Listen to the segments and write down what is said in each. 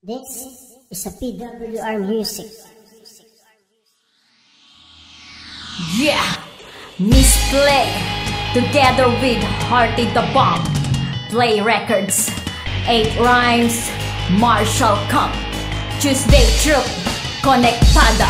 This is a PWR music. Yeah! Misplay together with Hearty the Bomb. Play Records, 8 Rhymes, Marshall Camp, Tuesday Troop, Conectada.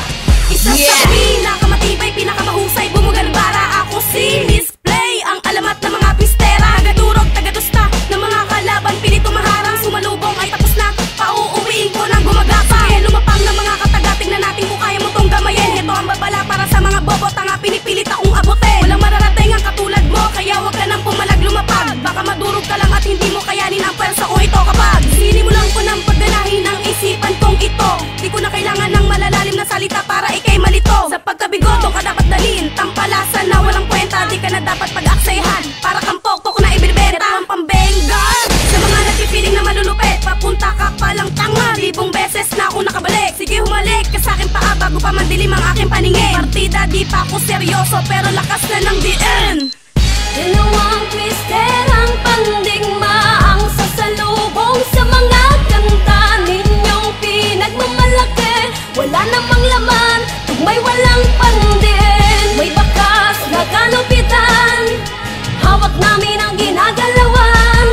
Isa sa pinakamatibay, pinakamahusay, bumugalbara. Ako si Misplay, ang alamat ng mga pistera. Tagadurog, tagadusta ng mga kalaban, pilit tumaharang, sumalubong ay tapos na. Pauuwiin ko ng gumagapang, lumapang ng mga kataga. Tingnan natin kung kaya mo tong gamayin. Ito ang babala para sa mga bobo, tanga pinipilit akong abutin. Walang mararating ang katulad mo, kaya wag ka nang pumalag lumapag. Baka madurog ka lang at hindi mo kayanin ang pwersa ko ito kapag sinimulan ko ng pagganahin ang isipan kong ito. Di ko na kailangan ng malalalim na salita para ikay malito. Sa pagkabigo, doon ka dapat dalhin, tampalasan na walang kwenta. Di ka na dapat pag-aksayahan, para kang pokpok na ibinibenta. Ito ang pambengal sa mga nagpipiling na malulupit. Papunta ka palang tanga, 1000 beses na ako nakabalik. Sige humalik ka sa akin paa bago pa mandilim ang aking paningin. Partida di pa ako seryoso pero lakas na ng DN. Dalawang twister ang pandigma, ang sasalubong sa mga kanta ninyong pinagmamalaki. Wala namang laman, tugmay walang pandin. May bakas na kalupitan, hawak namin ang ginagalawan.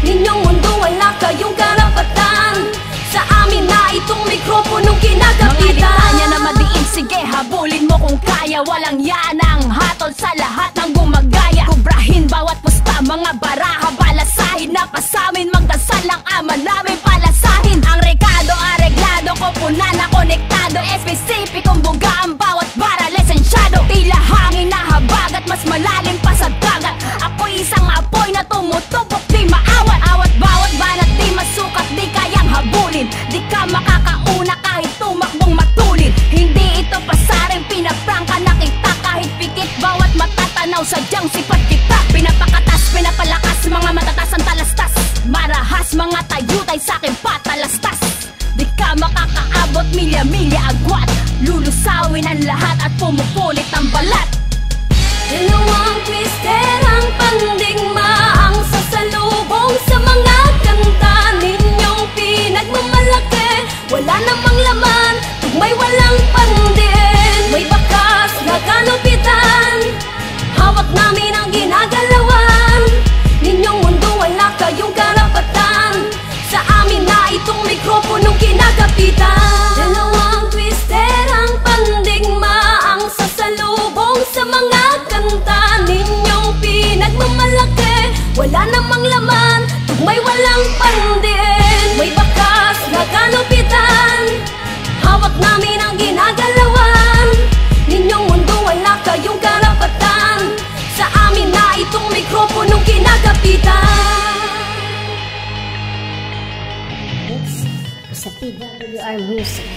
Ninyong mundo wala kayong karapatan, sa amin na itong mikroponong kinagapitan. Mga litanya na madiin, sige habulin mo kung kaya. Walang yanang hatol sa lahat ng gumagaya. Kubrahin bawat pusta, mga baraha balasahin. Na pasamin magdasal ang ama namin palasahin. Ang rekado areglado ko puna na konektado. Espesipikong buga ang bawat bara lesensyado. Tila hangin na habag at mas malalim pa sa dagat. Ako'y isang apoy na tumutubok di maawat. Awat bawat banat di masukat, di kayang habulin. Di ka makakauna kahit tumakbong matulin. Hindi ito pasaring pinaprangka na kita. Kahit pikit bawat matatanaw sadyang sipat kita. Pinapakatas, pinapalakas, mga matatas ang talastas. Marahas, mga tayutay sa'kin patalastas. Di ka makakaabot, milya-milya agwat. Lulusawin ang lahat at pumupulit ang balat. Dalawang twister ang pandigma, ang sasalubong sa mga kanta ninyong pinagmamalaki. Wala namang laman, tugmay walang pandin. May bakas na kalupitan, hawak namin ang ginagalawan. Ninyong mundo wala kayong karapatan, sa amin na itong mikroponong kinagapitan. Dalawang twister ang pandigma, ang sasalubong sa mga kanta ninyong pinagmamalaki. Wala namang laman, tugmay walang pandin. May bakas na kalupitan, hawak namin ang ginagalawan. Ninyong mundo wala kayong karapatan, sa amin na itong mikroponong kinagapitan. This is a PWR music.